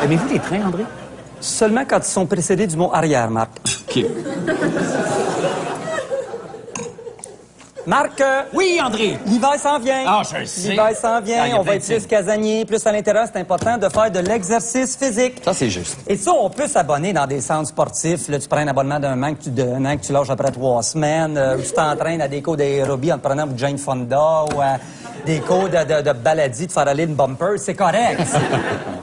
Aimez-vous les trains, André? Seulement quand ils sont précédés du mot arrière, Marc. OK. Marc! Oui, André! L'hiver s'en vient. Ah, je le sais. L'hiver s'en vient. Ah, il y a On va plein être de plus casanier, plus à l'intérieur. C'est important de faire de l'exercice physique. Ça, c'est juste. Et ça, on peut s'abonner dans des centres sportifs. Là, tu prends un abonnement d'un an que tu lâches après 3 semaines. Ou tu t'entraînes à des cours d'aérobie en te prenant pour Jane Fonda ou à des cours de baladie, de faire aller une bumper. C'est correct.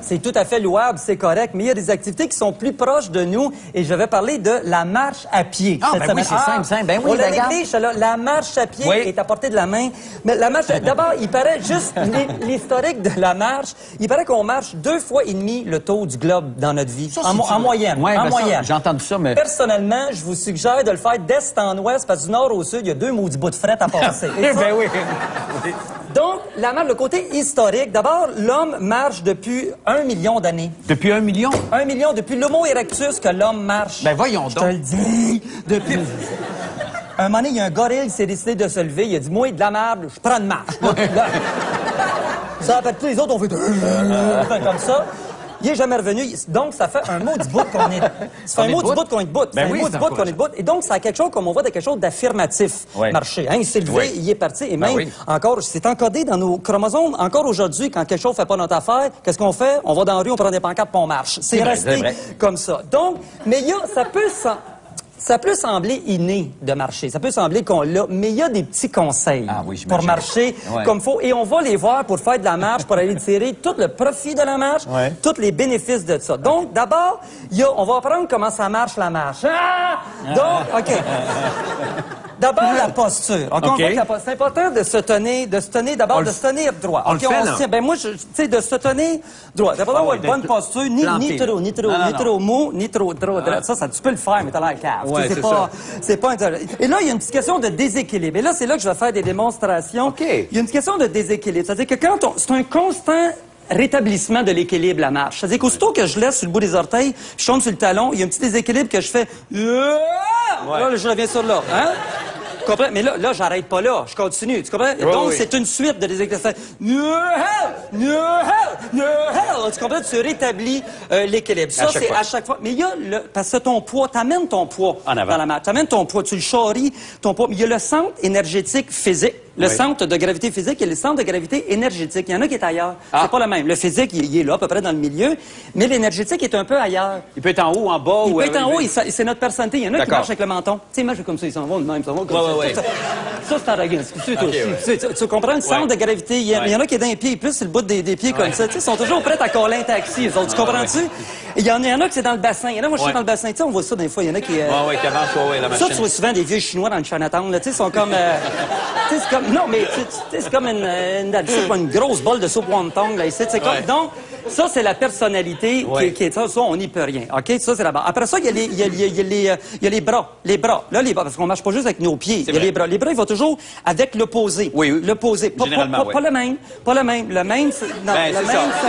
C'est tout à fait louable, c'est correct. Mais il y a des activités qui sont plus proches de nous. Et je vais parler de la marche à pied. Ah, ben oui, c'est simple. Ben oui, on la regarde. néglige, là. La marche à pied Oui. est à portée de la main. Mais la marche, d'abord, il paraît juste l'historique de la marche. Il paraît qu'on marche 2 fois et demi le tour du globe dans notre vie. Ça, En moyenne. Ouais, en ben moyenne. ça, j'ai entendu ça, mais... Personnellement, je vous suggère de le faire d'est en ouest, parce que du nord au sud, il y a 2 maudits bouts de fret à passer. Et ça- Ben oui. Donc, la marche, le côté historique, d'abord, l'homme marche depuis 1 million d'années. Depuis 1 million? 1 million, depuis l'Homo erectus que l'homme marche. Ben voyons Je te donc. le dis. Depuis... Un moment donné, il y a un gorille qui s'est décidé de se lever. Il a dit, moi, de la merde, je prends une marche. Là, ça a fait tous les autres, on fait comme ça. Il est jamais revenu. Donc, ça fait un maudit bout qu'on est... Ça fait un maudit bout qu'on est debout. Ben oui, un maudit bout qu'on est debout. Et donc, ça a quelque chose, comme on voit, de quelque chose d'affirmatif. Ouais. Marcher. Hein, il s'est levé, Ouais. il est parti. Et même, oui. encore, c'est encodé dans nos chromosomes. Encore aujourd'hui, quand quelque chose fait pas notre affaire, qu'est-ce qu'on fait? On va dans la rue, on prend des pancartes, puis on marche. C'est vrai, resté c'est vrai. comme ça. Donc, mais ça peut sembler inné de marcher. Ça peut sembler qu'on l'a, mais il y a des petits conseils Ah oui, pour j'imagine. marcher Ouais. comme faut. Et on va les voir pour faire de la marche, pour aller tirer tout le profit de la marche, Ouais. tous les bénéfices de ça. Donc, d'abord, on va apprendre comment ça marche, la marche. Ah! Donc, OK. D'abord, la posture. OK? On OK. voit que c'est important de se tenir d'abord, de se tenir droit. on OK? le fait, On là. se tient. Ben, moi, tu sais, de se tenir droit. D'abord, d'avoir une bonne posture, ni planté. trop Non. trop mou, ni trop droit. Ça, tu peux le faire, mais t'as l'air cave. Ouais, Tu sais, c'est c'est pas intéressant. Et là, il y a une petite question de déséquilibre. Et là, c'est là que je vais faire des démonstrations. OK. Il y a une question de déséquilibre. C'est-à-dire que c'est un constant rétablissement de l'équilibre, la marche. C'est-à-dire qu'aussitôt que je laisse sur le bout des orteils, je tombe sur le talon, il y a un petit déséquilibre que je fais. Là, je reviens sur là. Hein? Tu comprends? Mais là, j'arrête pas là. Je continue. Tu comprends? Donc, oui. c'est une suite de déséquilibres. Tu comprends? Tu rétablis l'équilibre. Ça, c'est à chaque fois. Mais il y a parce que ton poids, t'amènes ton poids En avant. dans la marche. T'amènes ton poids, tu le charries, ton poids. Mais il y a le centre énergétique physique. Le centre de gravité physique et le centre de gravité énergétique. Il y en a qui est ailleurs. C'est pas le même. Le physique, il est là, à peu près dans le milieu. Mais l'énergétique est un peu ailleurs. Il peut être en haut, en bas Il ou... peut être en haut, c'est notre personnalité. Il y en a qui D'accord. marchent avec le menton. Tu sais, moi, je fais comme ça, ils s'en vont de même, ils s'en vont comme ça. Ouais. Ça, c'est arrogant. Tu comprends le centre de gravité? Il y en a qui est dans les pieds, plus sur le bout des pieds comme ça. Tu sais, ils sont toujours prêts à coller un taxi. Tu comprends-tu? Il y en a qui c'est dans le bassin. Il y en a, moi, je suis dans le bassin. Tu sais, on voit ça des fois. Il y en a qui... qui avance, la machine. Ça, tu vois souvent des vieux Chinois dans le Chinatown, là. Tu sais, ils sont comme... tu sais, c'est comme... Non, mais c'est comme une grosse bolle de soupe wonton, là, ici. C'est comme... Donc, ça, c'est la personnalité qui est ça. Ça, on n'y peut rien. OK? Ça, c'est la base. Après ça, il y a les bras. Les bras. Là, les bras, parce qu'on marche pas juste avec nos pieds. Il y a les bras. Les bras, ils vont toujours avec l'opposé. Oui. L'opposé. Pas le même. Pas le même. Le même, non, Ben, le c'est même, ça.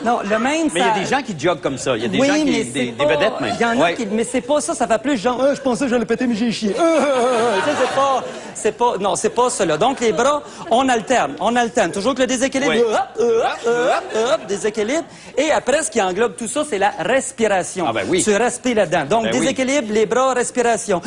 Non, le même, Mais il y a des gens qui joguent comme ça. Il y a des gens qui... Des vedettes, même. Il y en a qui... Mais c'est pas ça. Ça fait plus genre... je pensais que j'allais péter, mais j'ai chié. Non, c'est pas cela. Donc, les bras, on alterne. Toujours que le déséquilibre... Déséquilibre. Et après, ce qui englobe tout ça, c'est la respiration. Ah ben oui. Tu respires là-dedans. Donc, déséquilibre, les bras, respiration.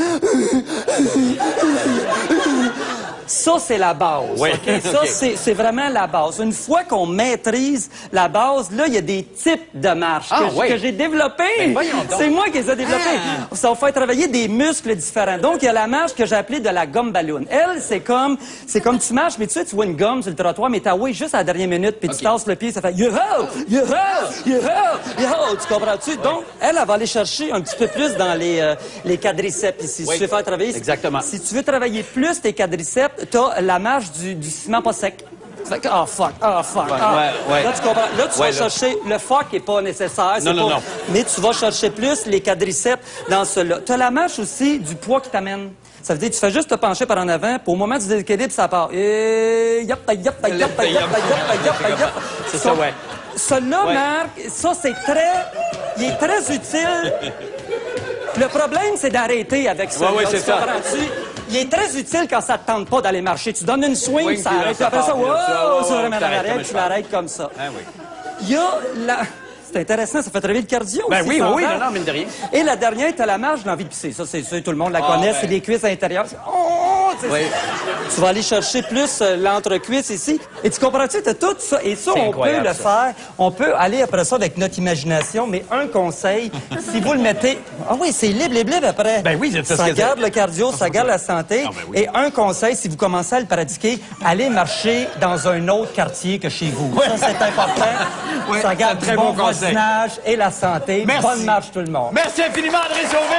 Ça, c'est la base. Oui. OK? Ça, c'est vraiment la base. Une fois qu'on maîtrise la base, là, il y a des types de marches que j'ai développés. Ben, voyons donc. C'est moi qui les ai développés. Ça va faire travailler des muscles différents. Donc, il y a la marche que j'ai appelée de la gomme ballon. Elle, c'est comme tu marches, mais tu vois une gomme sur le trottoir, mais t'as juste à la dernière minute, puis tu tasses le pied, ça fait you-ho, tu comprends-tu? Donc, elle va aller chercher un petit peu plus dans les quadriceps ici. Si tu veux faire travailler... Exactement. Si tu veux travailler plus tes quadriceps, t'as la marche du ciment pas sec. Tu fais que, fuck. Là, tu comprends. Là, tu vas chercher... Le fuck est pas nécessaire. Non. Mais tu vas chercher plus les quadriceps dans cela. T'as la marche aussi du poids qui t'amène. Ça veut dire que tu fais juste te pencher par en avant, puis au moment du déséquilibre, ça part. C'est ça, ouais. Celui-là, Marc, ça, il est très utile. Le problème, c'est d'arrêter avec ça. Oui, c'est ça. Il est très utile quand ça te tente pas d'aller marcher. Tu donnes une swing, ça arrête. Puis après ça, ça remet en arrêt, tu l'arrêtes comme ça. Ah oui. il y a la... C'est intéressant, ça fait travailler le cardio Ben aussi, oui, sans oui, arrêt. non, mine de rien. Et la dernière, t'as la marge d'envie de pisser. Ça, c'est sûr, tout le monde la connaît, ben. c'est les cuisses intérieures. Oh, Oui. Tu vas aller chercher plus l'entrecuisse ici. Et tu comprends-tu, t'as tout ça. Et ça, C'est on incroyable, peut le ça. faire. On peut aller après ça avec notre imagination, mais un conseil, si vous le mettez... Ah oui, c'est libre après. Ben oui, c'est parce ça que- garde le cardio, ça garde la santé. Ah, ben oui. Et un conseil, si vous commencez à le pratiquer, allez marcher dans un autre quartier que chez vous. Ça, c'est important. Oui, Ça garde c'est un du très bon bon conseil. voisinage et la santé. Merci. Bonne marche, tout le monde. Merci infiniment, André Sauvé.